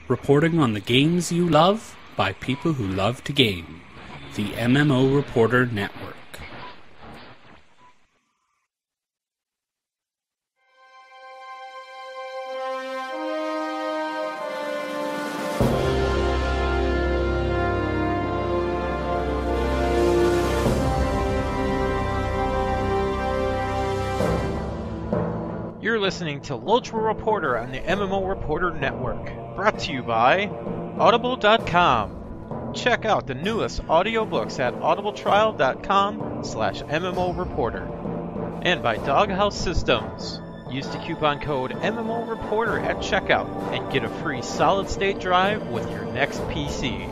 reporting on the games you love by people who love to game. The MMO Reporter Network. You're listening to LotRO Reporter on the MMO Reporter Network, brought to you by Audible.com. Check out the newest audiobooks at audibletrial.com/MMO Reporter. And by Doghouse Systems. Use the coupon code MMO Reporter at checkout and get a free solid-state drive with your next PC.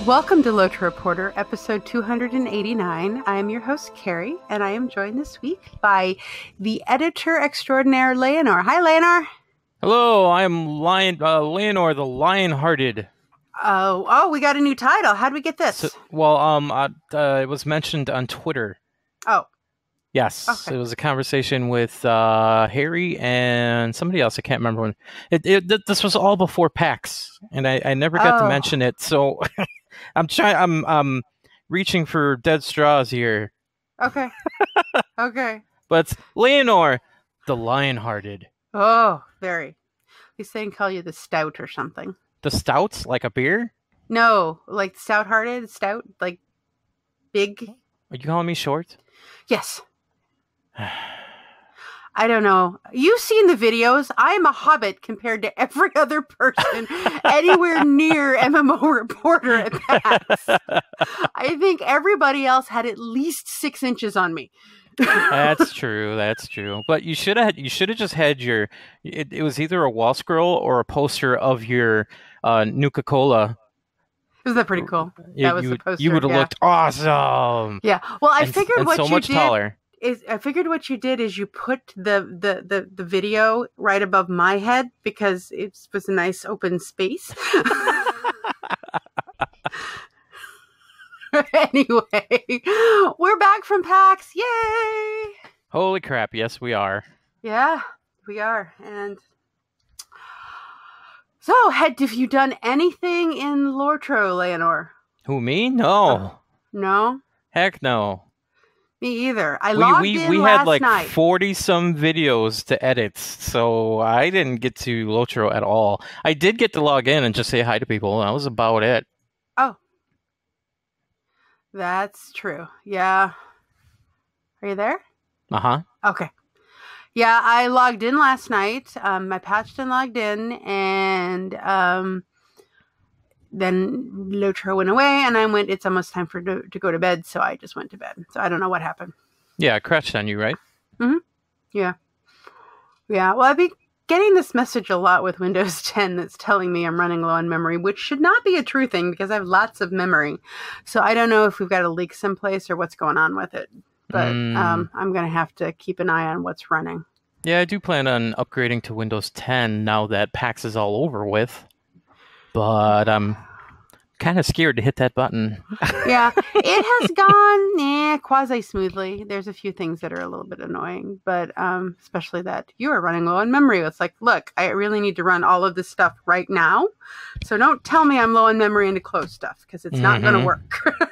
Welcome to LotRO Reporter, episode 289. I am your host, Carrie, and I am joined this week by the editor extraordinaire, Leonor. Hi, Leonor. Hello, I am Leonor the Lion-Hearted. Oh, we got a new title. How'd we get this? It was mentioned on Twitter. Oh. Yes, okay. It was a conversation with Harry and somebody else. I can't remember when. This was all before PAX, and I never got to mention it. So I'm reaching for dead straws here. Okay. Okay. But it's Leonor, the Lion-Hearted. Oh, very. He's saying call you the Stout or something. The Stouts, like a beer? No, like Stout-hearted, Stout, like big. Are you calling me short? Yes. I don't know. You've seen the videos. I'm a hobbit compared to every other person anywhere near MMO Reporter at PAX. I think everybody else had at least 6 inches on me. That's true. But you should have just had your. It was either a wall scroll or a poster of your Nuka-Cola. Was that pretty cool? That was the poster. You would have looked awesome. Yeah. Well, I figured what so you much did. Taller. I figured what you did is you put the video right above my head because it was a nice open space. Anyway, we're back from PAX. Yay! Holy crap, yes we are. Yeah, we are. And so, have you done anything in LotRO, Leonor? Who, me? No. No? Heck no. Me either. I logged in we last had like night. 40-some videos to edit, so I didn't get to LotRO at all. I did get to log in and just say hi to people. That was about it. Oh. That's true. Yeah. Are you there? Uh-huh. Okay. Yeah, I logged in last night. I patched and logged in, and then LotRO went away, and I went, it's almost time to go to bed, so I just went to bed. So I don't know what happened. Yeah, it crashed on you, right? Mm-hmm. Yeah. Yeah, well, I've been getting this message a lot with Windows 10 that's telling me I'm running low on memory, which should not be a true thing because I have lots of memory. So I don't know if we've got a leak someplace or what's going on with it. But I'm going to have to keep an eye on what's running. Yeah, I do plan on upgrading to Windows 10 now that PAX is all over with. But I'm kind of scared to hit that button. Yeah, it has gone quasi-smoothly. There's a few things that are a little bit annoying, but especially that you are running low on memory. It's like, look, I really need to run all of this stuff right now. So don't tell me I'm low on memory and to close stuff, because it's not going to work.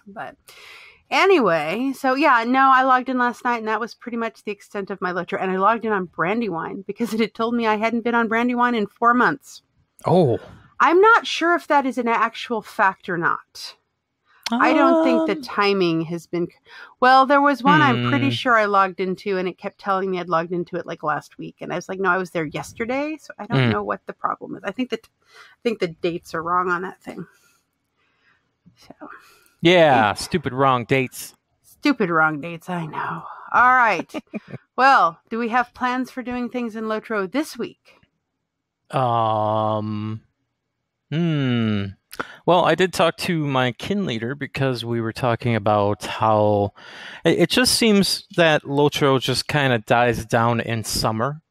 But anyway, so yeah, no, I logged in last night, and that was pretty much the extent of my LotRO. And I logged in on Brandywine because it had told me I hadn't been on Brandywine in 4 months. Oh. I'm not sure if that is an actual fact or not. I don't think the timing has been... Well, there was one I'm pretty sure I logged into, and it kept telling me I'd logged into it like last week. And I was like, no, I was there yesterday, so I don't know what the problem is. I think the dates are wrong on that thing. So... Yeah, stupid wrong dates. Stupid wrong dates, I know. All right. Well, do we have plans for doing things in LotRO this week? Well, I did talk to my kin leader because we were talking about how it just seems that LotRO just kind of dies down in summer.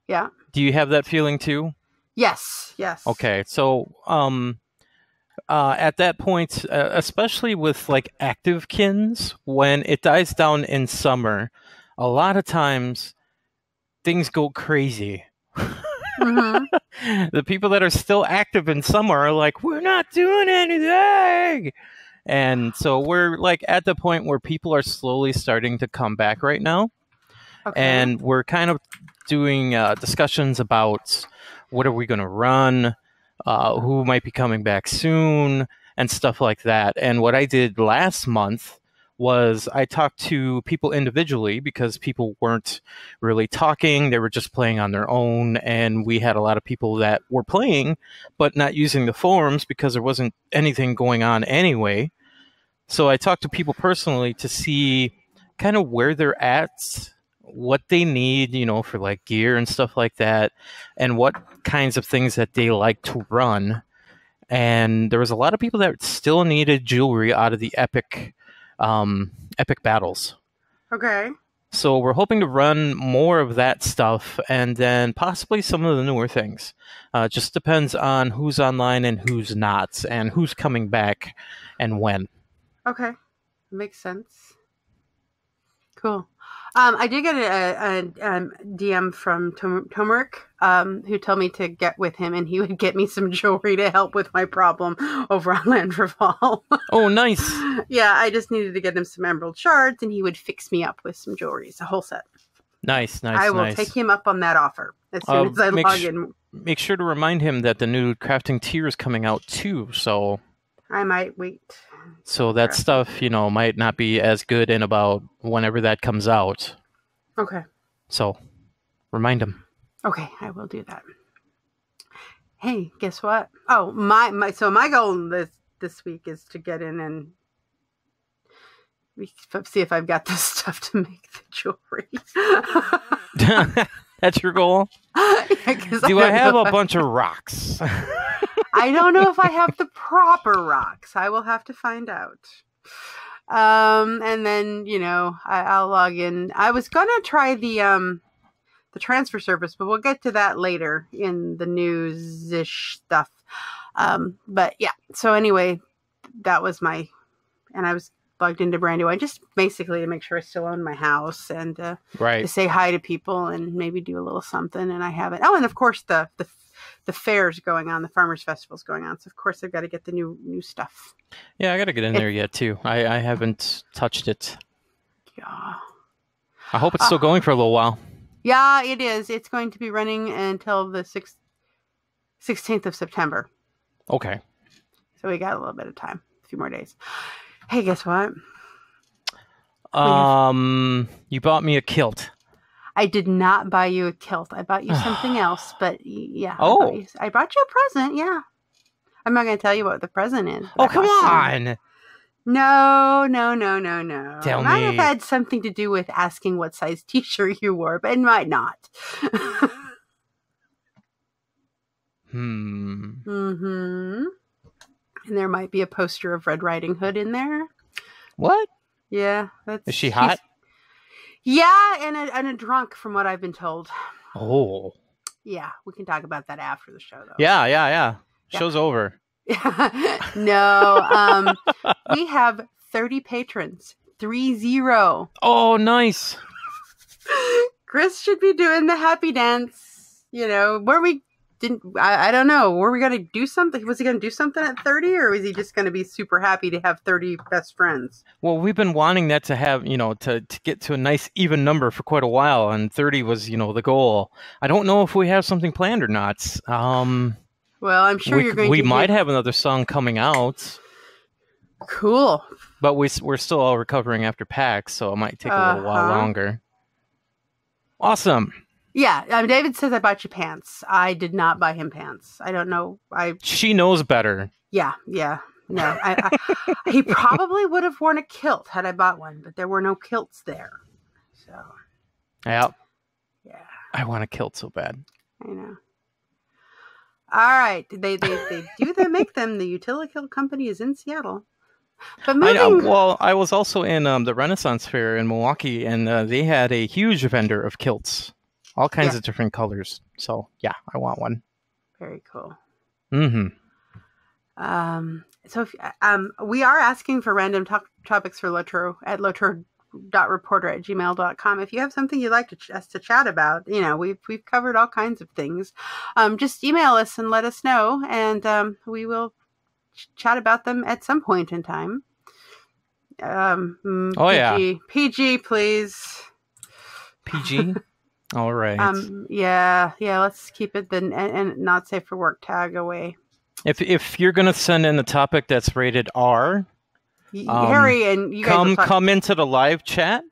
Yeah. Do you have that feeling too? Yes. Okay, so At that point, especially with like active kins, when it dies down in summer, a lot of times things go crazy. Mm-hmm. The people that are still active in summer are like, we're not doing anything. And so we're like at the point where people are slowly starting to come back right now. Okay. And we're kind of doing discussions about what are we going to run, who might be coming back soon, and stuff like that. And what I did last month was I talked to people individually because people weren't really talking. They were just playing on their own. And we had a lot of people that were playing, but not using the forums because there wasn't anything going on anyway. So I talked to people personally to see kind of where they're at, what they need, you know, for like gear and stuff like that, and what kinds of things that they like to run. And there was a lot of people that still needed jewelry out of the epic battles. Okay. So we're hoping to run more of that stuff, and then possibly some of the newer things. Just depends on who's online and who's not, and who's coming back and when. Okay. Makes sense. Cool. I did get a DM from Tomeric, who told me to get with him, and he would get me some jewelry to help with my problem over on Landverval. Oh, nice. Yeah, I just needed to get him some emerald shards, and he would fix me up with some jewelry. It's a whole set. Nice. I will take him up on that offer as soon as I log in. Make sure to remind him that the new crafting tier is coming out too, so... I might wait. So that stuff, you know, might not be as good in about whenever that comes out. Okay. So, remind him. Okay, I will do that. Hey, guess what? Oh, my goal this week is to get in and see if I've got the stuff to make the jewelry. That's your goal? Yeah, do I have a bunch of rocks? I don't know if I have the proper rocks. I will have to find out. And then, you know, I'll log in. I was going to try the transfer service, but we'll get to that later in the news-ish stuff. But yeah, so anyway, that was and I was logged into Brandywine just basically to make sure I still own my house and to say hi to people and maybe do a little something. And I haven't. Oh, and of course the fair's going on, the Farmers Festival's going on. So of course I've got to get the new stuff. Yeah, I got to get in there yet too. I haven't touched it. Yeah. I hope it's still going for a little while. Yeah, it is. It's going to be running until the 16th of September. Okay. So we got a little bit of time, a few more days. Hey, guess what? You bought me a kilt. I did not buy you a kilt. I bought you something else, but yeah. Oh. I brought you a present, yeah. I'm not going to tell you what the present is. Oh, come on. No. Tell it might me. have had something to do with asking what size t-shirt you wore, but it might not. Mm-hmm. And there might be a poster of Red Riding Hood in there. What? Yeah. Is she hot? Yeah, and a drunk, from what I've been told. Oh. Yeah, we can talk about that after the show, though. Yeah. Show's over. No, we have 30 patrons. 30. Oh, nice. Chris should be doing the happy dance. You know, I don't know. Were we going to do something? Was he going to do something at 30, or was he just going to be super happy to have 30 best friends? Well, we've been wanting that to have, you know, to get to a nice even number for quite a while, and 30 was, you know, the goal. I don't know if we have something planned or not. Well, I'm sure you're going to. We might have another song coming out. Cool. But we're still all recovering after PAX, so it might take a little while longer. Awesome. Yeah, David says I bought you pants. I did not buy him pants. I don't know. She knows better. Yeah. No, he probably would have worn a kilt had I bought one, but there were no kilts there. So. Yeah. Yeah. I want a kilt so bad. I know. All right, they make them. The Utilikill company is in Seattle. But moving... I was also in the Renaissance Fair in Milwaukee, and they had a huge vendor of kilts. All kinds of different colors. So, yeah, I want one. Very cool. Mm-hmm. So if, we are asking for random topics for LotRO at lotro.reporter@gmail.com. If you have something you'd like us to chat about, we've covered all kinds of things. Just email us and let us know, and we will chat about them at some point in time. PG, please. PG. All right. Yeah. Let's keep it and not safe for work tag away. If you're gonna send in a topic that's rated R, Harry and you guys come into the live chat,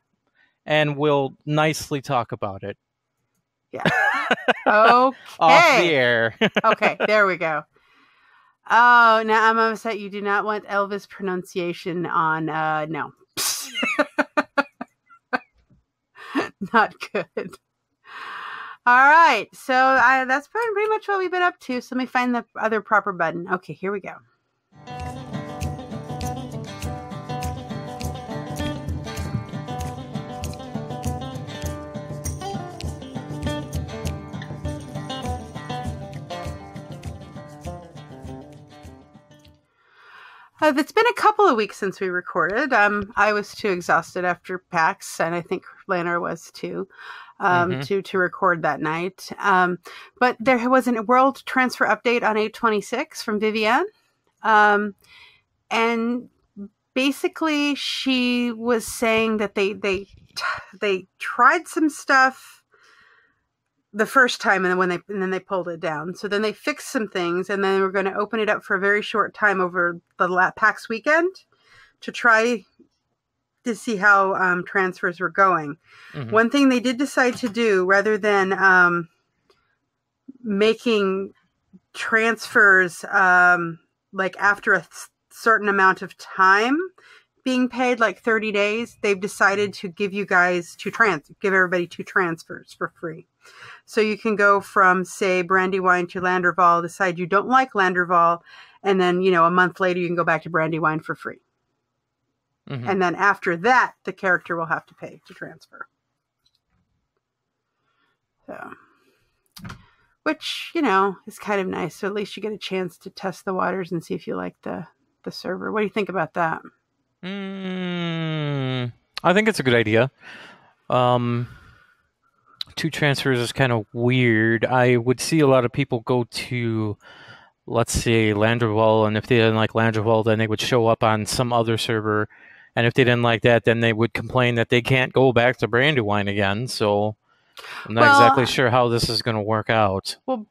and we'll nicely talk about it. Yeah. Okay. Off the air. Okay. There we go. Oh, now I'm upset you do not want Elvis pronunciation on, no. Not good. All right. So that's pretty much what we've been up to. So let me find the other proper button. Okay, here we go. It's been a couple of weeks since we recorded. I was too exhausted after PAX, and I think Lana was too, to record that night. But there was a world transfer update on 826 from Vivienne. And basically she was saying that they tried some stuff the first time, and then they pulled it down. So then they fixed some things, and then we're going to open it up for a very short time over the PAX weekend to try to see how transfers were going. Mm-hmm. One thing they did decide to do, rather than making transfers like after a certain amount of time being paid, like 30 days, they've decided to give you guys give everybody 2 transfers for free. So you can go from, say, Brandywine to Landerval, decide you don't like Landerval, and then, a month later you can go back to Brandywine for free. Mm-hmm. And then after that, the character will have to pay to transfer. So, which, is kind of nice. So at least you get a chance to test the waters and see if you like the server. What do you think about that? I think it's a good idea. 2 transfers is kind of weird. I would see a lot of people go to, let's say, Landerval, and if they didn't like Landerval, then they would show up on some other server, and if they didn't like that, then they would complain that they can't go back to Brandywine again. So I'm not exactly sure how this is going to work out. Well,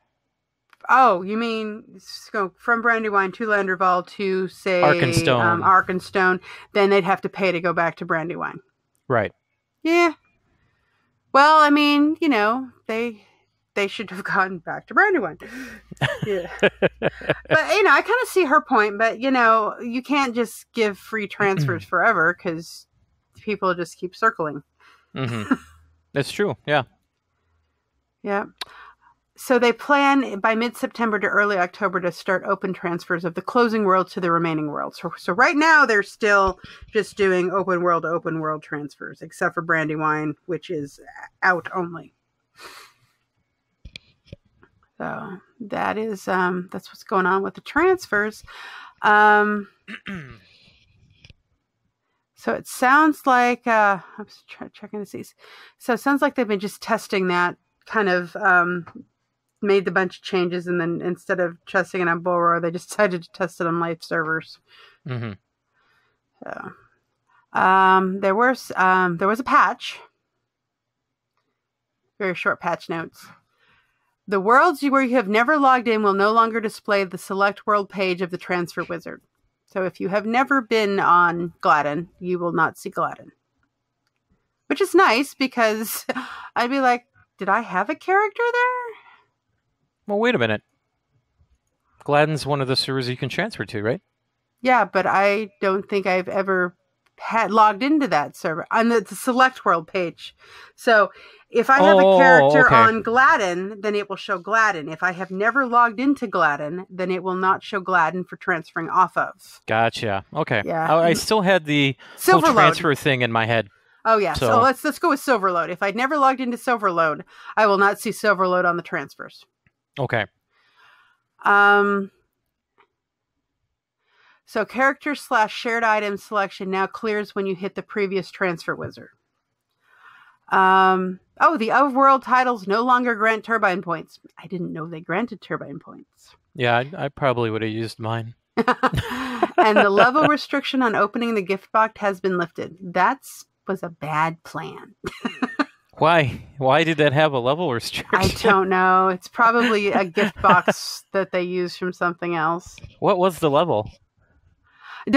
you mean go from Brandywine to Landerval to, say, Arkenstone, then they'd have to pay to go back to Brandywine. Right. Yeah. Well, I mean, they should have gone back to Brandywine. Yeah. But, I kind of see her point, but, you can't just give free transfers forever because people just keep circling. Mm-hmm. That's true. Yeah. Yeah. So they plan by mid-September to early October to start open transfers of the closing world to the remaining worlds. So right now they're still just doing open world transfers, except for Brandywine, which is out only. So that is that's what's going on with the transfers. So it sounds like I was checking to see. So it sounds like they've been just testing that, kind of made a bunch of changes, and then instead of testing it on Bullroar, they decided to test it on live servers. Mm-hmm. So there was a patch, very short patch notes. The worlds where you have never logged in will no longer display the select world page of the transfer wizard. So if you have never been on Gladden, you will not see Gladden, which is nice because I'd be like, did I have a character there? Well, wait a minute. Gladden's one of the servers you can transfer to, right? Yeah, but I don't think I've ever had logged into that server on the select world page. So if I have a character on Gladden, then it will show Gladden. If I have never logged into Gladden, then it will not show Gladden for transferring off of. Gotcha. Okay. Yeah. I still had the whole transfer thing in my head. Oh yeah. So let's go with Silverload. If I'd never logged into Silverload, I will not see Silverload on the transfers. Okay. So character/shared item selection now clears when you hit the previous transfer wizard. The of-world titles no longer grant turbine points. I didn't know they granted turbine points. Yeah, I probably would have used mine. And the level restriction on opening the gift box has been lifted. That was a bad plan. Why? Why did that have a level restriction? I don't know. It's probably a gift box that they used from something else. What was the level? I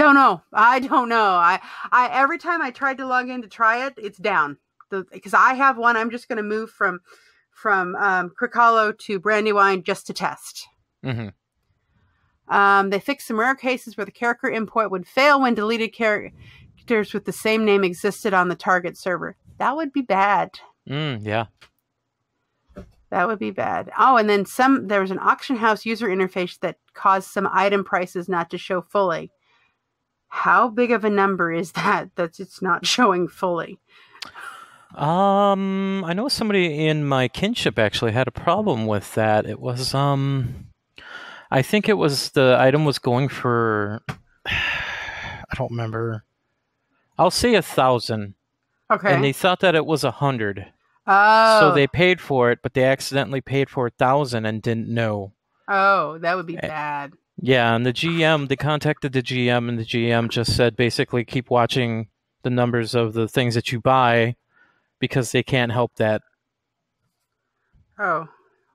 don't know. I every time I tried to log in to try it, it's down. Because I have one, I'm just going to move from Krikalo to Brandywine just to test. Mm-hmm. They fixed some rare cases where the character import would fail when deleted characters with the same name existed on the target server. That would be bad. Yeah. That would be bad. Oh, and then there was an auction house user interface that caused some item prices not to show fully. How big of a number is that it's not showing fully? I know somebody in my kinship actually had a problem with that. It was, I think it was the item was going for, I don't remember. I'll say 1,000. Okay. And they thought that it was 100. Oh. So they paid for it, but they accidentally paid for 1,000 and didn't know. Oh, that would be bad. Yeah, and they contacted the GM, and the GM just said basically keep watching the numbers of the things that you buy, because they can't help that. Oh,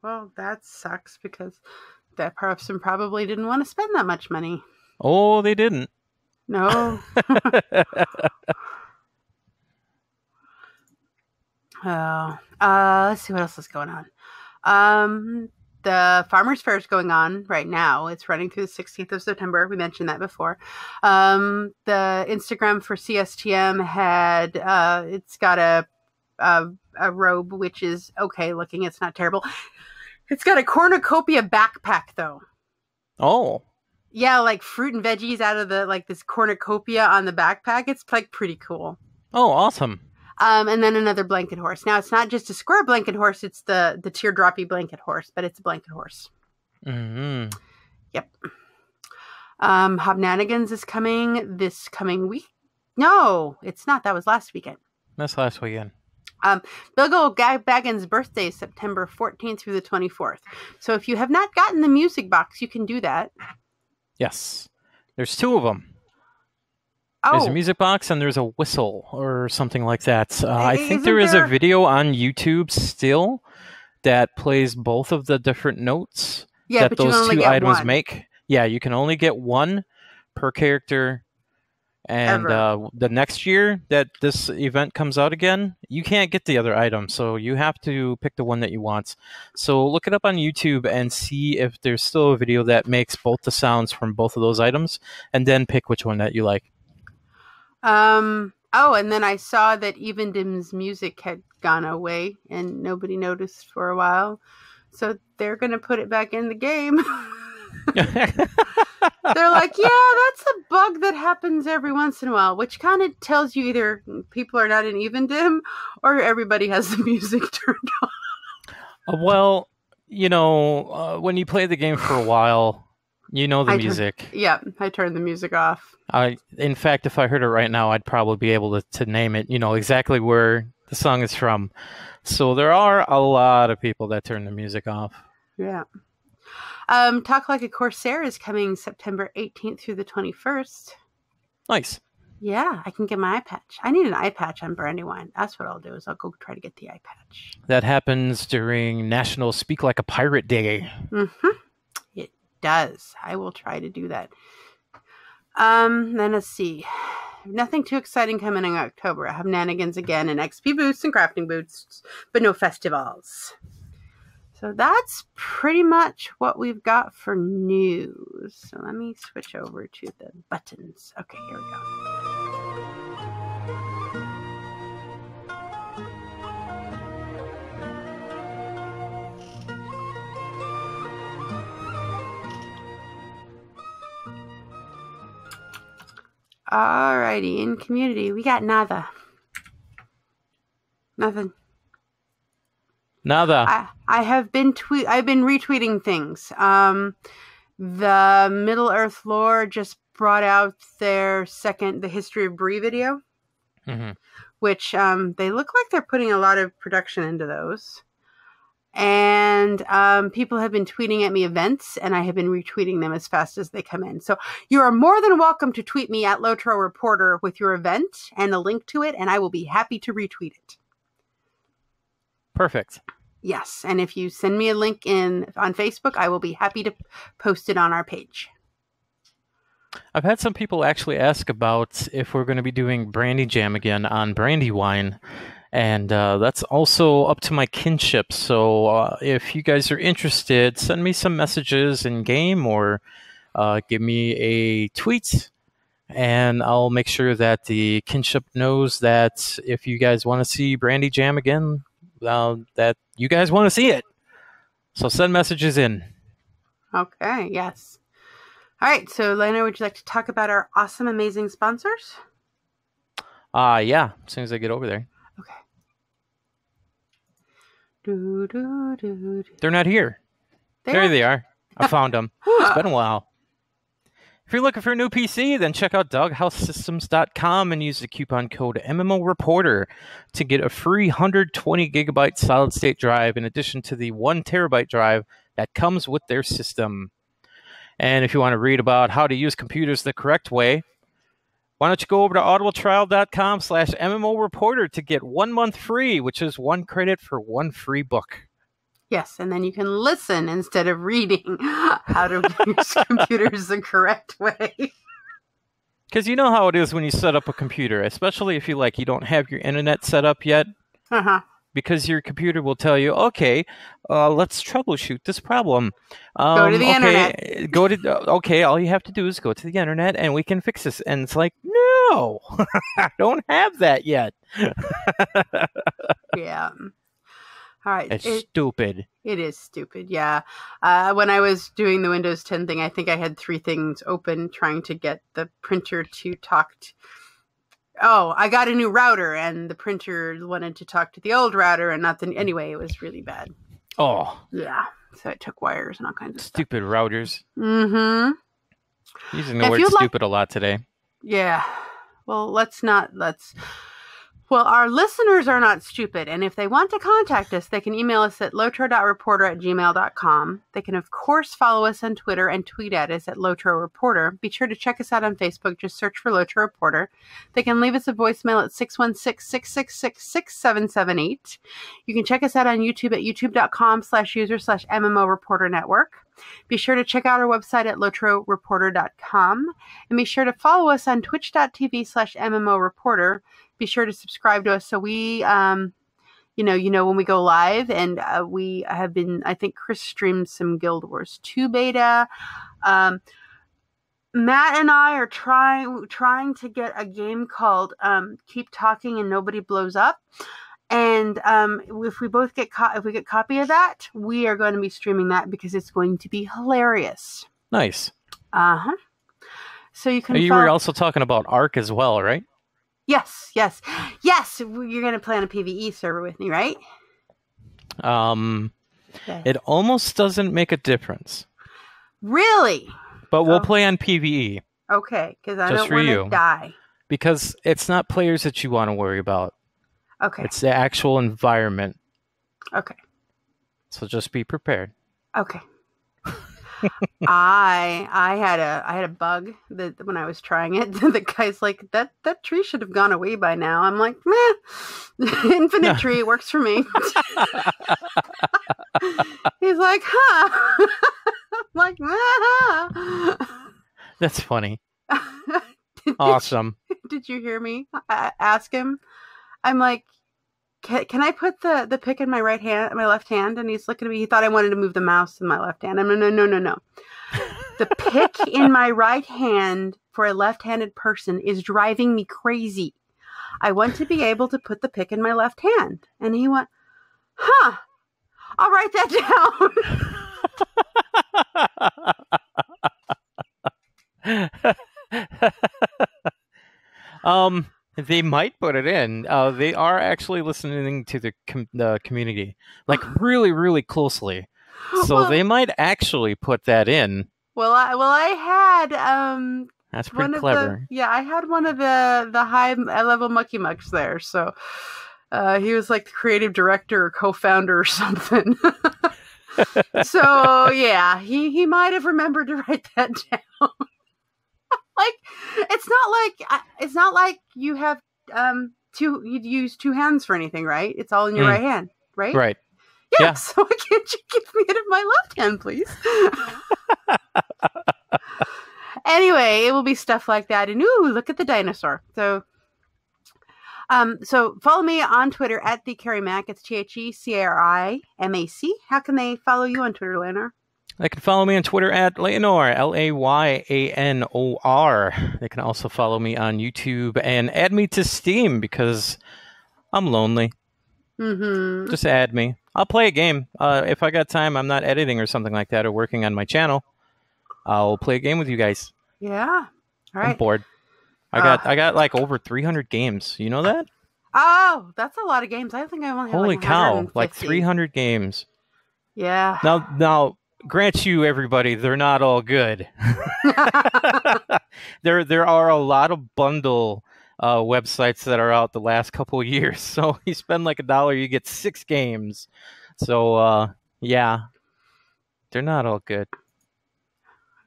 well, that sucks because that person probably didn't want to spend that much money. Oh, they didn't. No. Let's see what else is going on. The Farmers Fair is going on right now. It's running through the 16th of September. We mentioned that before. The Instagram for CSTM had, it's got a robe, which is okay looking. It's not terrible. It's got a cornucopia backpack, though. Oh. Yeah, like fruit and veggies out of this cornucopia on the backpack. It's like pretty cool. Oh, awesome. And then another blanket horse. Now, it's not just a square blanket horse. It's the teardroppy blanket horse, but it's a blanket horse. Mm-hmm. Yep. Hobnanigans is coming this coming week. No, it's not. That was last weekend. That's last weekend. Bilbo Baggins' birthday is September 14th through the 24th. So if you have not gotten the music box, you can do that. Yes. There's 2 of them. Oh. There's a music box and there's a whistle or something like that. I think there is a video on YouTube still that plays both of the different notes that those 2 items make. Yeah, you can only get 1 per character. And the next year that this event comes out again, you can't get the other item. So you have to pick the one that you want. So look it up on YouTube and see if there's still a video that makes both the sounds from both of those items. And then pick which one that you like. And then I saw that Evendim's music had gone away and nobody noticed for a while. So they're going to put it back in the game. They're like, yeah, that's a bug that happens every once in a while, which kind of tells you either people are not in Evendim or everybody has the music turned on. Well, when you play the game for a while, you know the music. I turned the music off. In fact, if I heard it right now, I'd probably be able to name it, exactly where the song is from. So there are a lot of people that turn the music off. Yeah. Talk Like a Corsair is coming September 18th through the 21st. Nice. Yeah, I can get my eye patch. I need an eye patch on Brandywine. That's what I'll do, is I'll go try to get the eye patch. That happens during National Speak Like a Pirate Day. Mm-hmm. It does. I will try to do that. Then let's see. Nothing too exciting coming in October. I have Hobnanigans again and XP boosts and crafting boosts, but no festivals. So that's pretty much what we've got for news. So let me switch over to the buttons. Okay, here we go. Alrighty, in community, we got nada. Nothing. Nada. I've been retweeting things. The Middle Earth lore just brought out their the History of Brie video, which they look like they're putting a lot of production into those. And people have been tweeting at me events, and I have been retweeting them as fast as they come in. So you are more than welcome to tweet me at LotRO Reporter with your event and a link to it, and I will be happy to retweet it. Perfect. Yes, and if you send me a link on Facebook, I will be happy to post it on our page. I've had some people actually ask about if we're going to be doing Brandy Jam again on Brandywine, and that's also up to my kinship. So if you guys are interested, send me some messages in game or give me a tweet, and I'll make sure that the kinship knows that if you guys want to see Brandy Jam again, that you guys want to see it. So send messages in. Okay, yes. All right, so Lena, would you like to talk about our awesome, amazing sponsors? Yeah, as soon as I get over there. Okay. They're not here. There they are. I found them. It's been a while. If you're looking for a new PC, then check out doghousesystems.com and use the coupon code MMOReporter to get a free 120 gigabyte solid-state drive in addition to the 1 terabyte drive that comes with their system. And if you want to read about how to use computers the correct way, why don't you go over to audibletrial.com/MMOReporter to get 1 month free, which is 1 credit for 1 free book. Yes, and then you can listen instead of reading how to use computers the correct way. Because you know how it is when you set up a computer, especially if you don't have your internet set up yet. Because your computer will tell you, okay, let's troubleshoot this problem. Go to the internet. Okay, all you have to do is go to the internet and we can fix this. And it's like, no, I don't have that yet. Yeah. All right. It's stupid. It is stupid, yeah. When I was doing the Windows 10 thing, I think I had 3 things open trying to get the printer to talk to... Oh, I got a new router, and the printer wanted to talk to the old router, and not the... Anyway, it was really bad. Oh. Yeah, so it took wires and all kinds of stuff. Stupid routers. Mm-hmm. Using the word stupid a lot today. Yeah. Well, Well, our listeners are not stupid, and if they want to contact us, they can email us at lotro.reporter@gmail.com. They can, of course, follow us on Twitter and tweet at us at LotRO Reporter. Be sure to check us out on Facebook. Just search for LotRO Reporter. They can leave us a voicemail at 616-666-6778. You can check us out on YouTube at youtube.com/user/MMO Reporter Network. Be sure to check out our website at lotroreporter.com. And be sure to follow us on twitch.tv/MMO Reporter. Be sure to subscribe to us so we, when we go live, and we have been, I think Chris streamed some Guild Wars 2 beta. Matt and I are trying to get a game called Keep Talking and Nobody Blows Up. And if we both get copy of that, we are going to be streaming that because it's going to be hilarious. Nice. So you can. You were also talking about Ark as well, right? Yes. You're going to play on a PvE server with me, right? It almost doesn't make a difference. Really? But we'll play on PvE. Okay, because I don't want to die. Because it's not players that you want to worry about. Okay. It's the actual environment. Okay. So just be prepared. Okay. I had a bug that when I was trying it, the guy's like, that tree should have gone away by now. I'm like, meh. Infinite tree works for me. He's like, huh. I'm like, That's funny. Awesome. Did you hear me ask him? I'm like, can I put the pick in my right hand, my left hand? And he's looking at me. He thought I wanted to move the mouse in my left hand. I'm no. The pick in my right hand for a left-handed person is driving me crazy. I want to be able to put the pick in my left hand. And he went, huh, I'll write that down. They might put it in. They are actually listening to the community, really, really closely. So they might actually put that in. Well, I had That's pretty clever. I had one of the high level Mucky Mucks there, so he was like the creative director or co-founder or something. So yeah, he might have remembered to write that down. Like it's not like you have you'd use two hands for anything, right? It's all in your right hand, right? Right. Yeah. So why can't you give me it in my left hand, please? Anyway, it will be stuff like that. And ooh, look at the dinosaur. So follow me on Twitter at @TheCarrieMac. It's TheCarimac. How can they follow you on Twitter, Leonor? They can follow me on Twitter at Leonor, LAYANOR. They can also follow me on YouTube and add me to Steam because I'm lonely. Mm-hmm. Just add me. I'll play a game. If I got time, I'm not editing or something like that or working on my channel, I'll play a game with you guys. Yeah. All right. I'm bored. I got like over 300 games. You know that? Oh, that's a lot of games. I think I only have Holy like cow, like 300 games. Yeah. Now, grant you, everybody, they're not all good. There are a lot of bundle websites that are out the last couple of years. So you spend like $1, you get 6 games. So yeah, they're not all good.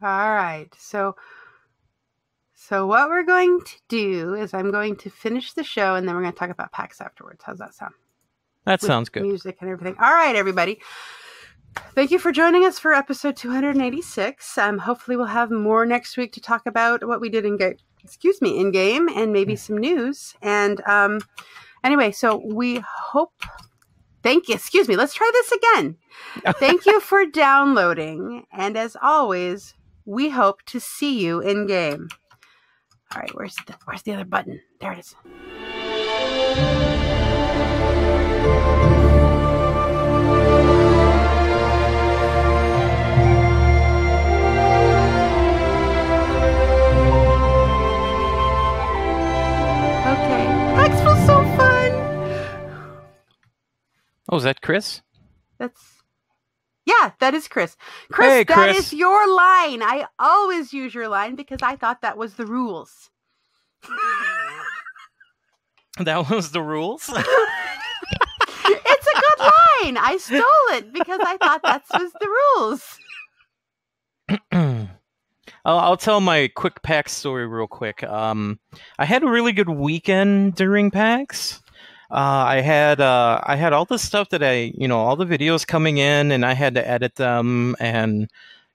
All right. So what we're going to do is I'm going to finish the show and then we're going to talk about PAX afterwards. How's that sound? That sounds good. Music and everything. All right, everybody. Thank you for joining us for episode 286. Hopefully we'll have more next week to talk about what we did in game, and maybe some news. And anyway, so we hope... Thank you. Excuse me. Let's try this again. Thank you for downloading. And as always, we hope to see you in game. All right, where's the other button? There it is. Okay. PAX was so fun. Oh, is that Chris? That is Chris. Chris, hey, that Chris. is your line. I always use your line because I thought that was the rules. That was the rules? It's a good line. I stole it because I thought that was the rules. I'll tell my quick PAX story real quick. I had a really good weekend during PAX. I had all the stuff that all the videos coming in, and I had to edit them, and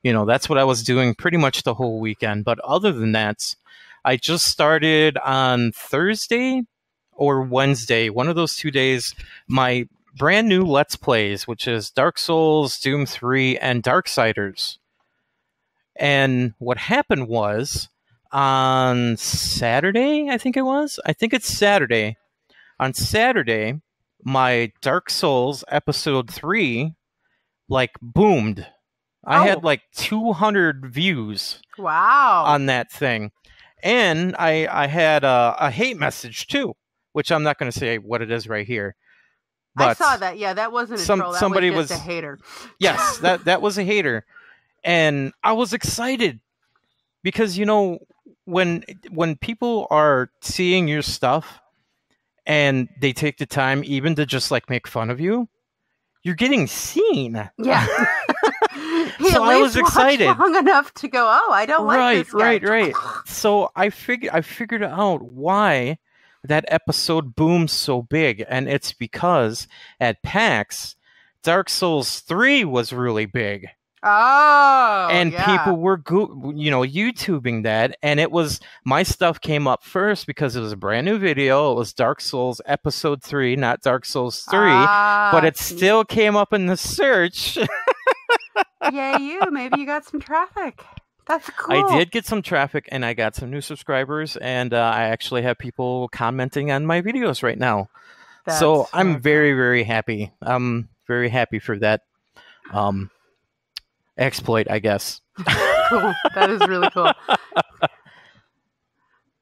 that's what I was doing pretty much the whole weekend. But other than that, I just started on Thursday or Wednesday, one of those 2 days, my brand new Let's Plays, which is Dark Souls, Doom 3, and Darksiders. And what happened was on Saturday, I think it's Saturday. On Saturday, my Dark Souls episode 3 boomed. I had 200 views. Wow. On that thing. And I had a hate message too, which I'm not going to say what it is right here. But I saw that. Yeah, that wasn't a troll. That somebody was just a hater. Yes, that was a hater. And I was excited because, when people are seeing your stuff and they take the time even to just make fun of you, you're getting seen. Yeah. So I was excited long enough to go, oh, I don't like this guy. Right. So I figured out why that episode boomed so big, and it's because at PAX, Dark Souls 3 was really big. Oh, and people were YouTubing that, and it was my stuff came up first because it was a brand new video. It was Dark Souls episode 3, not Dark Souls 3, but it still came up in the search. Yeah, maybe you got some traffic. That's cool. I did get some traffic, and I got some new subscribers, and I actually have people commenting on my videos right now. So I'm very, very happy. I'm very happy for that exploit, I guess. Cool. That is really cool.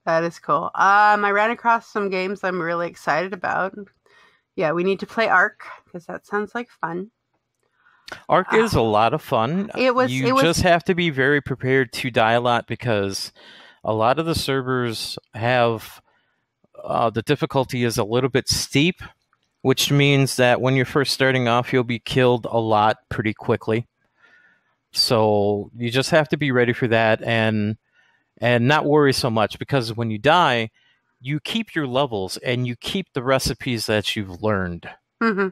That is cool. I ran across some games I'm really excited about. Yeah, we need to play Ark because that sounds like fun. Ark is a lot of fun. You just have to be very prepared to die a lot because a lot of the servers have the difficulty is a little bit steep, which means that when you're first starting off, you'll be killed a lot pretty quickly. So you just have to be ready for that and not worry so much, because when you die, you keep your levels and you keep the recipes that you've learned. Mm-hmm.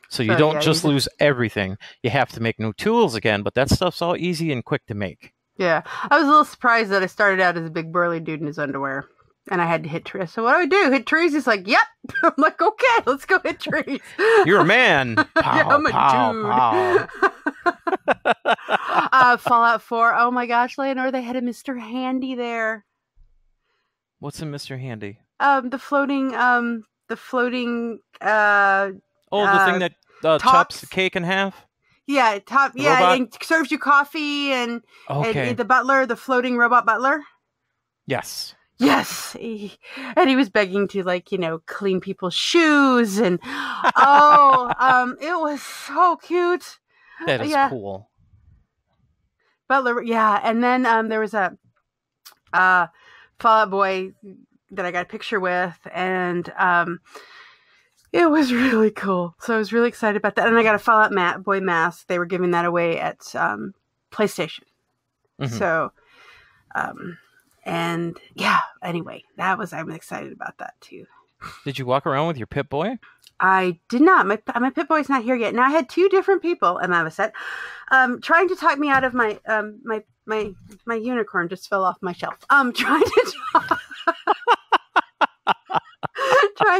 So you don't just lose everything. You have to make new tools again, but that stuff's all easy and quick to make. Yeah. I was a little surprised that I started out as a big burly dude in his underwear. And I had to hit trees. So what do I do? Hit trees? He's like, yep. I'm like, okay, let's go hit trees. You're a man. Pow, yeah, I'm a dude. Fallout 4. Oh my gosh, Leonore, they had a Mr. Handy there. What's a Mr. Handy? The floating the thing that chops the cake in half? Yeah, and serves you coffee and the butler, the floating robot butler. Yes. Yes, and he was begging to, like, clean people's shoes, and it was so cute. That is cool. Butler, yeah, and then there was a Fallout Boy that I got a picture with, and it was really cool. So I was really excited about that, and I got a Fallout Boy mask. They were giving that away at PlayStation, so. And yeah, anyway, I'm excited about that too. Did you walk around with your Pip-Boy? I did not. My Pip-Boy's not here yet. Now I had two different people, and I was set, trying to talk me out of my my unicorn just fell off my shelf. Trying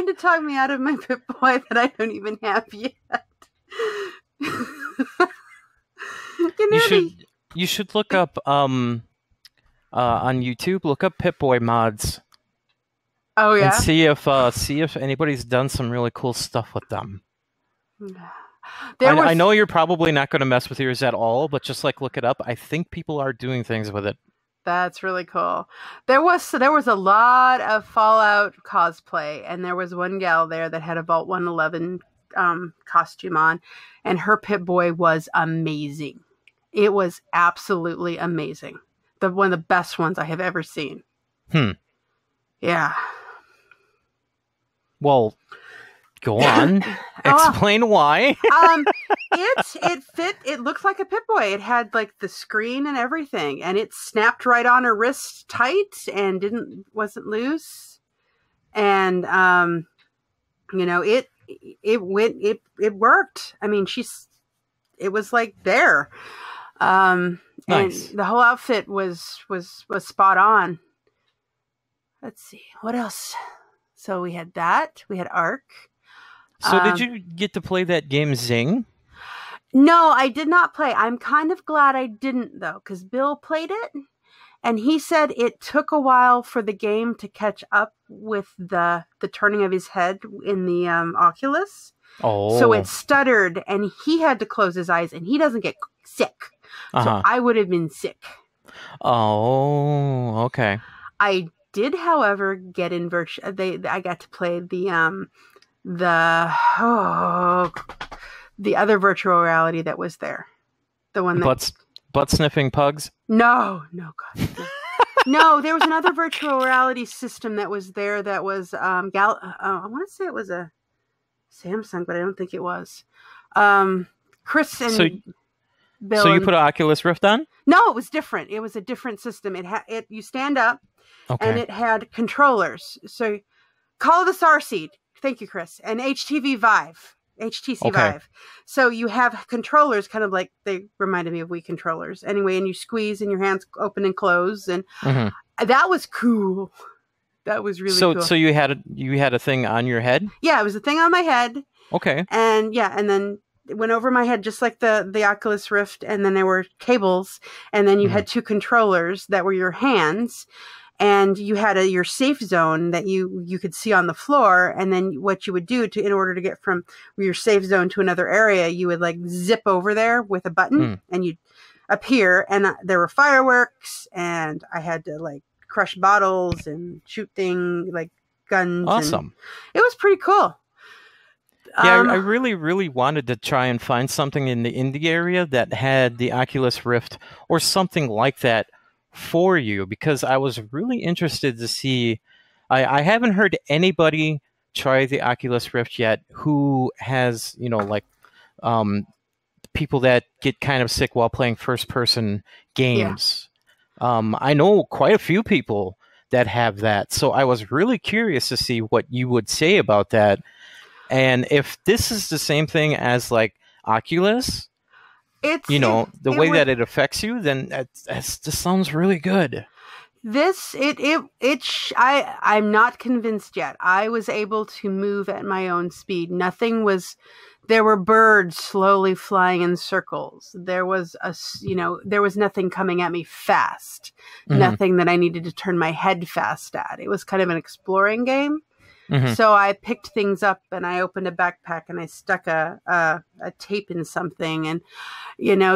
to talk me out of my Pip-Boy that I don't even have yet. You should look up on YouTube, look up Pip-Boy mods. Oh yeah, and see if anybody's done some really cool stuff with them. I know you're probably not going to mess with yours at all, but just look it up. I think people are doing things with it. That's really cool. There was a lot of Fallout cosplay, and there was one gal there that had a Vault 111 costume on, and her Pip-Boy was amazing. It was absolutely amazing. One of the best ones I have ever seen. Yeah. Well, go on. Explain why. It fit. It looked like a Pip-Boy. It had the screen and everything, and it snapped right on her wrist tight and wasn't loose. And it worked. I mean, it was there. Nice. And the whole outfit was spot on. Let's see, what else? So we had that. We had Ark. So did you get to play that game Zing? No, I did not play. I'm kind of glad I didn't, though, because Bill played it, and he said it took a while for the game to catch up with the turning of his head in the Oculus. Oh. So it stuttered, and he had to close his eyes, and he doesn't get sick. So I would have been sick. Oh, okay. I did, however, get in I got to play the other virtual reality that was there. The one that butt sniffing pugs? No, God. No, there was another virtual reality system that was there that was I want to say it was a Samsung, but I don't think it was. Chris and Bill. So you put an Oculus Rift on? No, it was different. It was a different system. You stand up, and it had controllers. So Call of the Starseed. Thank you, Chris. And HTC Vive. So you have controllers, kind of like they reminded me of Wii controllers. Anyway, and you squeeze, and your hands open and close, and that was cool. That was really cool. So you had a thing on your head? Yeah, it was a thing on my head. Okay. And then it went over my head just like the Oculus Rift, and then there were cables, and then you had two controllers that were your hands, and you had your safe zone that you could see on the floor, and then what you would do in order to get from your safe zone to another area, you would zip over there with a button, and you'd appear, and there were fireworks, and I had to crush bottles and shoot things guns. Awesome. It was pretty cool. Yeah, I really, really wanted to try and find something in the indie area that had the Oculus Rift or something like that for you because I was really interested to see. I haven't heard anybody try the Oculus Rift yet who has, people that get kind of sick while playing first-person games. I know quite a few people that have that, so I was really curious to see what you would say about that. And if this is the same thing as like Oculus, the way that it affects you, then this sounds really good. I'm not convinced yet. I was able to move at my own speed. There were birds slowly flying in circles. There was there was nothing coming at me fast. Mm-hmm. Nothing that I needed to turn my head fast at. It was kind of an exploring game. Mm-hmm. So I picked things up and I opened a backpack and I stuck a tape in something. And,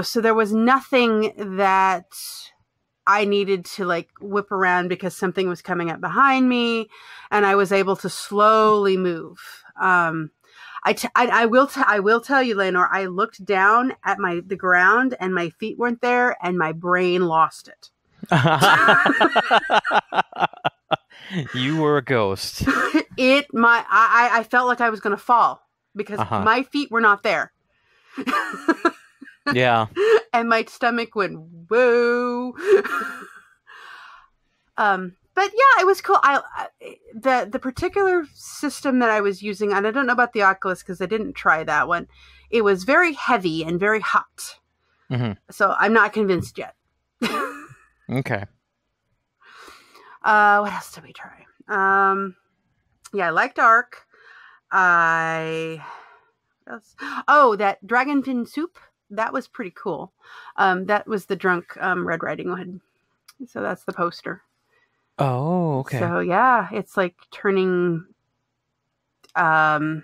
so there was nothing that I needed to like whip around because something was coming up behind me, and I was able to slowly move. I will tell you, Leonor, I looked down at the ground and my feet weren't there and my brain lost it. You were a ghost. I felt like I was going to fall because my feet were not there. Yeah. And my stomach went, whoa. But yeah, it was cool. The particular system that I was using, and I don't know about the Oculus because I didn't try that one. It was very heavy and very hot. Mm-hmm. So I'm not convinced yet. Okay. What else did we try? I liked Ark. That dragonfin soup. That was pretty cool. That was the drunk Red Riding Hood. So that's the poster. Oh, okay. So yeah, it's like turning fairy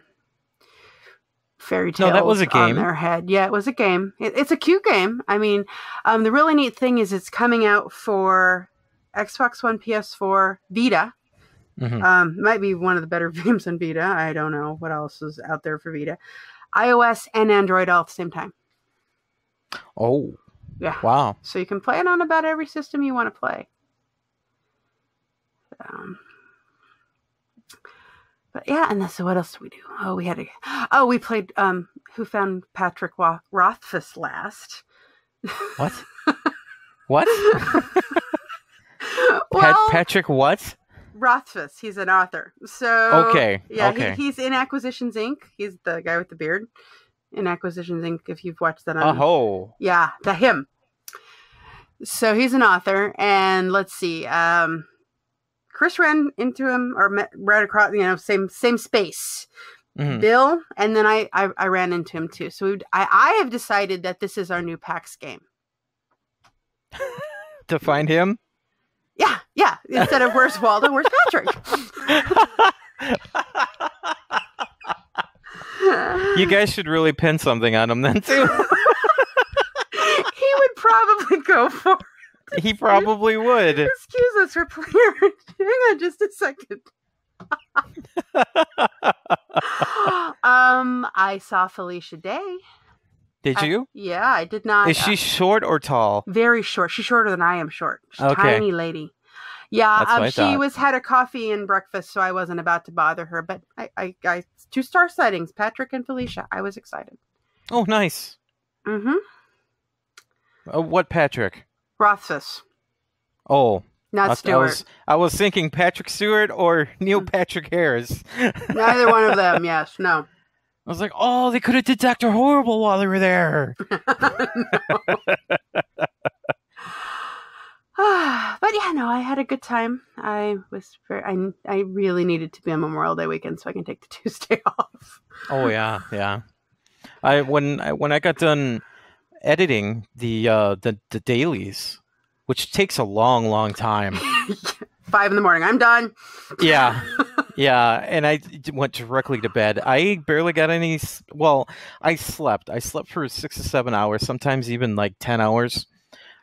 tales that was a game. On their head. Yeah, it was a game. It's a cute game. I mean, the really neat thing is it's coming out for Xbox One, PS4, Vita. Mm-hmm. Might be one of the better games on Vita. I don't know what else is out there for Vita. iOS and Android all at the same time. Oh. Yeah. Wow. So you can play it on about every system you want to play. But yeah, and so what else did we do? We played Who Found Patrick Rothfuss last. What? What? Patrick what? Rothfuss. He's an author. So okay. Yeah, okay. He's in Acquisitions Inc. He's the guy with the beard in Acquisitions Inc. If you've watched that on yeah, him. So he's an author, and let's see. Chris ran into him or met right across, same space. Mm-hmm. Bill, and then I ran into him too. So I have decided that this is our new PAX game. To find him? Yeah. Instead of where's Waldo, where's Patrick? You guys should really pin something on him then too. He would probably go for it. He probably would. Excuse us for playing. Hang on just a second. I saw Felicia Day. Did you? Yeah, I did not. Is she short or tall? Very short. She's shorter than I am short. She's a okay. tiny lady. Yeah, That's what I thought. She had a coffee and breakfast, so I wasn't about to bother her. But I 2-star sightings, Patrick and Felicia. I was excited. Oh, nice. Mm-hmm. What Patrick? Rothfuss. Oh. Not Stewart. I was thinking Patrick Stewart or Neil Patrick Harris. Neither one of them, yes. No. I was like, oh, they could have did Dr. Horrible while they were there. But yeah, no, I had a good time. I really needed to be on Memorial Day weekend so I can take the Tuesday off. Oh yeah. When I got done editing the dailies, which takes a long time. 5 a.m. I'm done. Yeah. Yeah, and I went directly to bed. I barely got any. Well, I slept. I slept for 6 to 7 hours, sometimes even like 10 hours.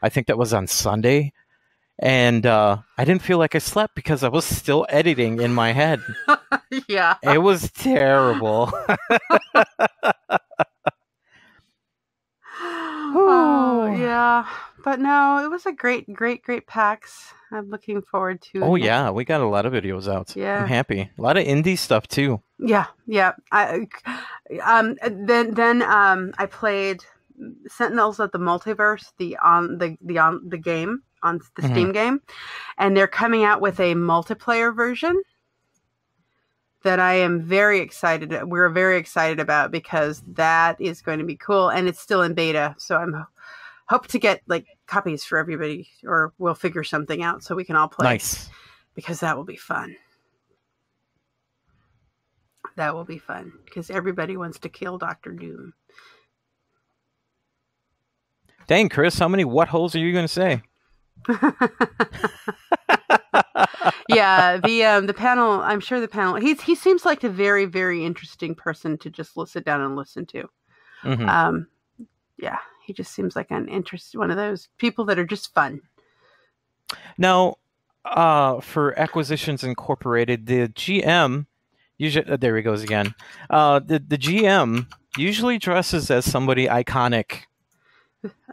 I think that was on Sunday. And I didn't feel like I slept because I was still editing in my head. Yeah. It was terrible. Oh, yeah. But no, it was a great PAX. I'm looking forward to it. Oh yeah, we got a lot of videos out. Yeah. I'm happy. A lot of indie stuff too. Yeah. Then I played Sentinels of the Multiverse, the game on the Steam game, and they're coming out with a multiplayer version that I am very excited. We're very excited about because that is going to be cool, and it's still in beta. So I'm hope to get like copies for everybody, or we'll figure something out so we can all play. Nice, because that will be fun. That will be fun because everybody wants to kill Dr. Doom. Dang, Chris, how many what holes are you going to say? Yeah, the panel. I'm sure the panel. He seems like a very, very interesting person to just sit down and listen to. Yeah, he just seems like one of those people that are just fun. Now, for Acquisitions Incorporated, the GM usually there he goes again. The GM usually dresses as somebody iconic.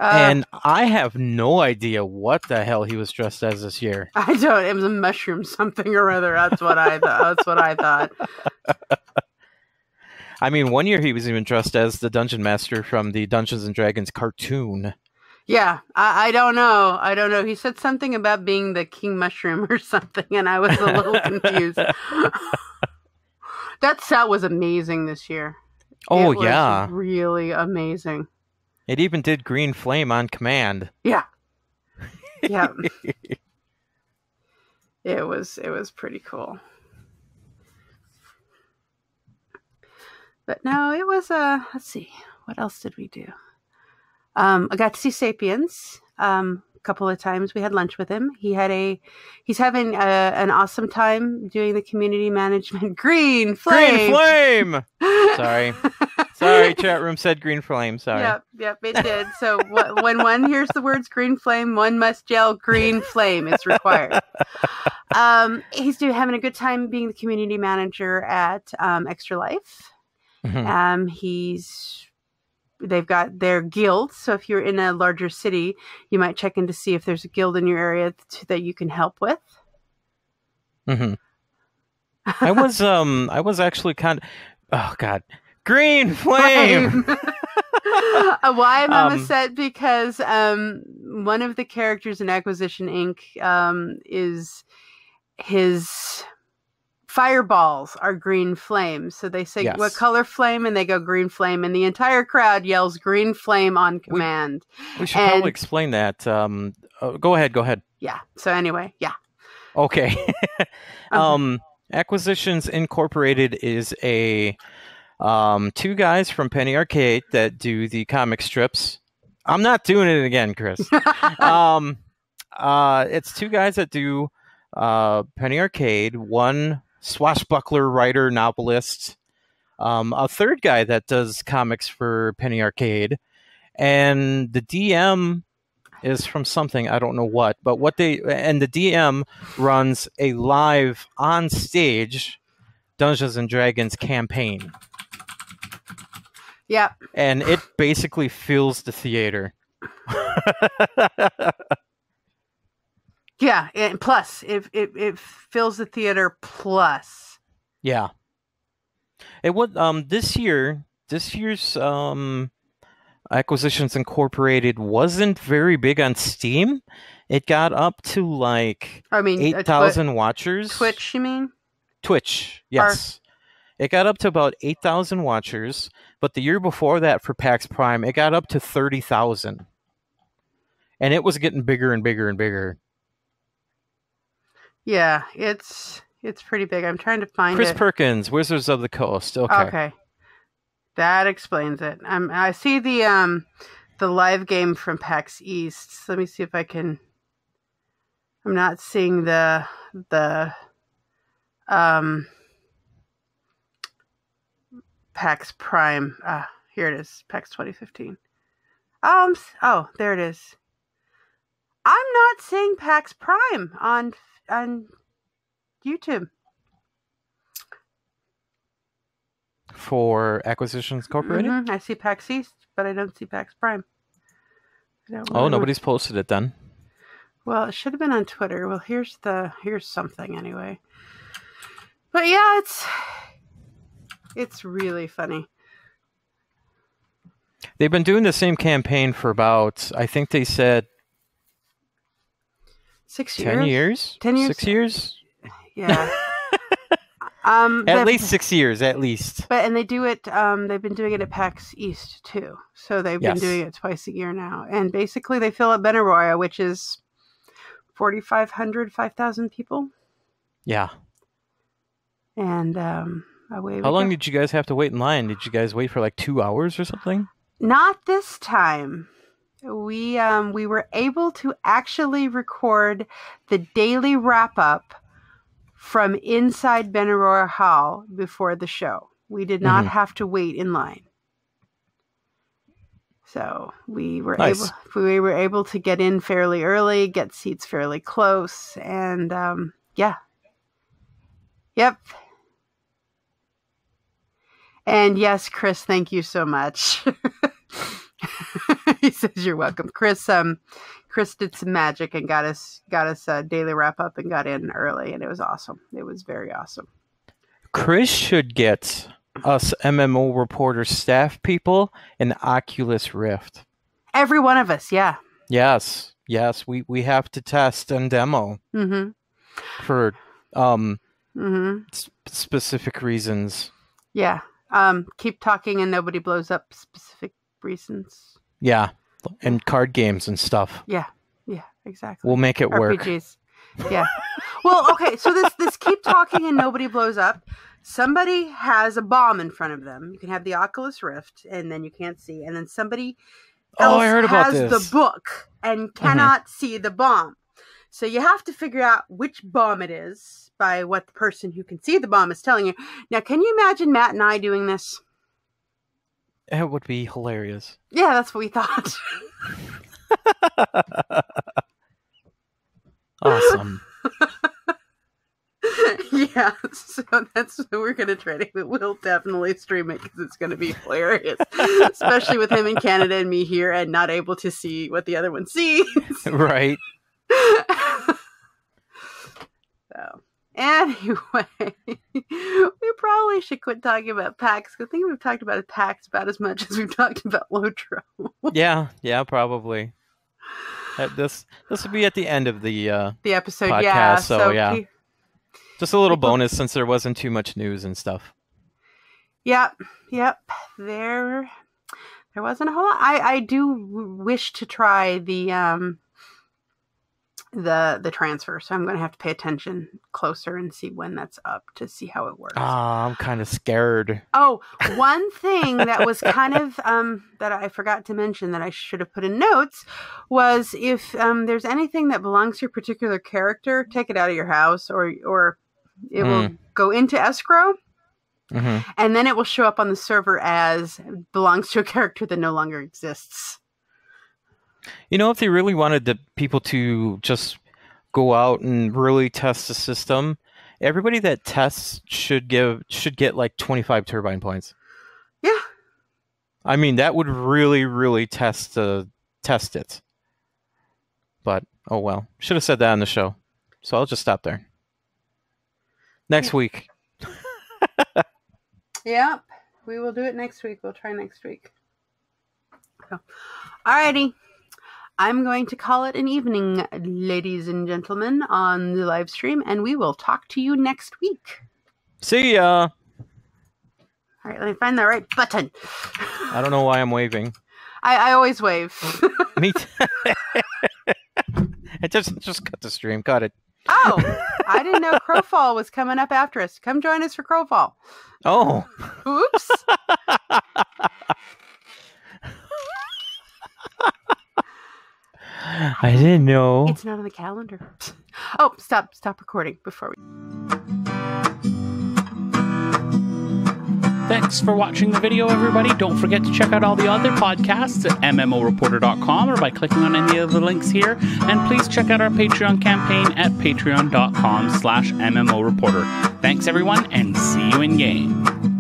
And I have no idea what the hell he was dressed as this year. I don't. It was a mushroom something or other. That's what I thought. That's what I thought. I mean, one year he was even dressed as the Dungeon Master from the Dungeons and Dragons cartoon. Yeah, I don't know. I don't know. He said something about being the King Mushroom or something, and I was a little confused. That set was amazing this year. Oh, it was really amazing. It even did green flame on command. Yeah. Yeah. It was pretty cool. But no, it was let's see. What else did we do? I got to see Sapiens a couple of times. We had lunch with him. He's having an awesome time doing the community management. Green flame. Sorry, chat room said green flame. Sorry. Yep, it did. So when one hears the words green flame, one must yell green flame. It's required. He's having a good time being the community manager at Extra Life. They've got their guild. So if you're in a larger city, you might check in to see if there's a guild in your area that you can help with. I was actually oh God. Green flame. Why am I upset? Because one of the characters in Acquisition Inc. Is his fireballs are green flames. So they say, what color flame? And they go green flame. And the entire crowd yells green flame on command. We should probably explain that. Go ahead. Yeah. So anyway, yeah. Okay. Acquisitions Incorporated is a two guys from Penny Arcade that do the comic strips. I'm not doing it again, Chris. It's two guys that do Penny Arcade, one swashbuckler writer novelist, a third guy that does comics for Penny Arcade, and the DM is from something, I don't know what, but the DM runs a live on stage Dungeons and Dragons campaign. Yeah. And it basically fills the theater. Yeah, and plus it fills the theater plus. Yeah. It would this year's Acquisitions Incorporated wasn't very big on Steam. It got up to like 8,000 watchers. Twitch, you mean? Twitch, yes. It got up to about 8,000 watchers, but the year before that for PAX Prime, it got up to 30,000. And it was getting bigger and bigger and bigger. Yeah, it's pretty big. I'm trying to find Chris Perkins, Wizards of the Coast. Okay. That explains it. I see the live game from PAX East. Let me see if I can. I'm not seeing the PAX Prime. Here it is. PAX 2015. Oh, there it is. I'm not seeing PAX Prime on YouTube. For Acquisitions Incorporated? I see PAX East, but I don't see PAX Prime. Nobody's posted it then. Well, it should have been on Twitter. Well, here's something anyway. But yeah, it's really funny. They've been doing the same campaign for about, I think they said 6 years. 10 years? 10 years? 6 years? Yeah. At least 6 years, at least. And they do it, they've been doing it at PAX East too. So they've been doing it twice a year now. And basically they fill up Benaroya, which is 4,500, 5,000 people. Yeah. And away. How long did you guys have to wait in line? Did you guys wait for like 2 hours or something? Not this time. We were able to actually record the daily wrap-up from inside Benaroya Hall before the show. We did not have to wait in line. So we were able to get in fairly early, get seats fairly close, and yeah. Yep. And yes, Chris, thank you so much. He says you're welcome. Chris did some magic and got us a daily wrap up and got in early, and it was awesome. It was very awesome. Chris should get us MMO reporter staff people an Oculus Rift. Every one of us, yeah. Yes, we have to test and demo for specific reasons. Yeah. Keep talking and nobody blows up specific reasons. Yeah. And card games and stuff. Yeah, exactly. We'll make it work. RPGs. Yeah. Well, okay, so this keep talking and nobody blows up. Somebody has a bomb in front of them. You can have the Oculus Rift and then you can't see. And then somebody else has the book and cannot see the bomb. So you have to figure out which bomb it is by what the person who can see the bomb is telling you. Now, can you imagine Matt and I doing this? It would be hilarious. Yeah, that's what we thought. Awesome. Yeah, so that's what we're going to try to. We'll definitely stream it because it's going to be hilarious. Especially with him in Canada and me here and not able to see what the other one sees. Right. So, anyway, we probably should quit talking about PAX. I think we've talked about PAX about as much as we've talked about LotRO. Yeah, probably. This will be at the end of the episode, podcast, yeah. So yeah, just a little bonus since there wasn't too much news and stuff. Yep. There wasn't a whole lot. I do wish to try the transfer, so I'm going to have to pay attention closer and see when that's up to see how it works. I'm kind of scared. Oh, one thing that was kind of that I forgot to mention that I should have put in notes was if there's anything that belongs to a particular character, take it out of your house or it will go into escrow. And then it will show up on the server as belongs to a character that no longer exists. You know, if they really wanted the people to just go out and really test the system, everybody that tests should get like 25 turbine points. Yeah. I mean, that would really, really test it. But, oh well. Should have said that on the show. So I'll just stop there. Next week. Yep. We will do it next week. We'll try next week. So, alrighty. I'm going to call it an evening, ladies and gentlemen, on the live stream, and we will talk to you next week. See ya! All right, let me find the right button. I don't know why I'm waving. I always wave. Me too. I just cut the stream. Got it. Oh, I didn't know Crowfall was coming up after us. Come join us for Crowfall. Oh. Oops. I didn't know. It's not on the calendar. Oh, stop recording before we... Thanks for watching the video, everybody. Don't forget to check out all the other podcasts at MMOreporter.com or by clicking on any of the links here. And please check out our Patreon campaign at patreon.com/MMOreporter. Thanks, everyone, and see you in game.